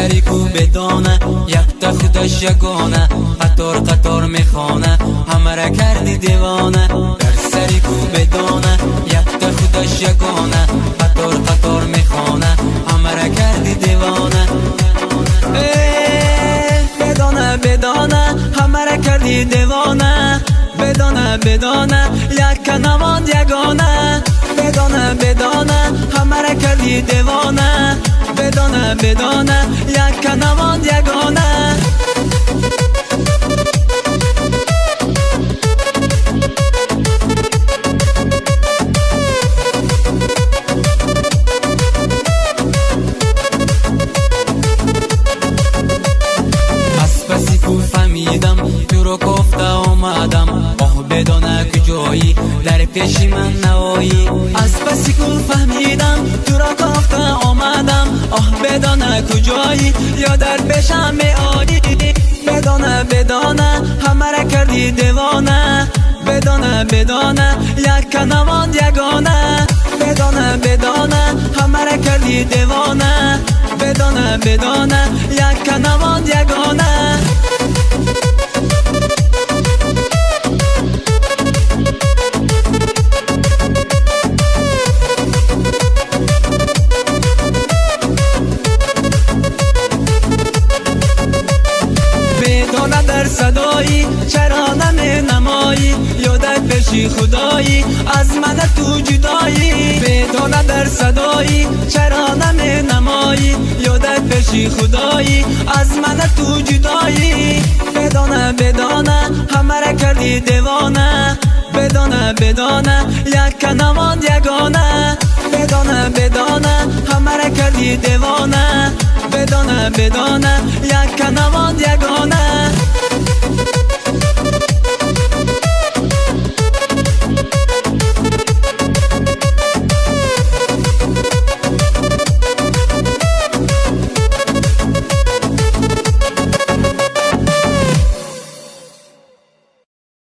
سری کو بدانه یک تا خودش یگانه قطار قطار میخوانه همه را کردی دیوانه در سری کو بدانه یک تا خودش یگانه قطار قطار میخوانه همه را کردی دیوانه بدانه بدانه همه را کردی دیوانه بدانه بدانه یک نماند یگانه بدانه بدانه همه را کردی دیوانه بدانه بدانه یک نماند یگانه از پسی کو فهمیدم تو رو گفته آمدم آه بدانه کجایی در پیش من نوایی از پسی کو فهمیدم تو را گفته آمدم آه بدانه کجایی یا در پیشم می آیی بدانه بدانه همه را کردی دیوانه بدانه بدانه یک نماند یگانه بدانه بدانه همه را کردی دیوانه بدانه بدانه یک نماند یگانه بدانه در صدایی چرا نمی نمایی یادت پیشی خدایی از من تو جدایی بدانه در صدایی چرا نمی نمایی یادت پیشی خدایی از من تو جدایی بدانه بدانه همه را کردی دیوانه بدانه بدانه یک نماند یگانه بدانه بدانه همه را کردی دیوانه بدانه بدانه یک نماند یگانه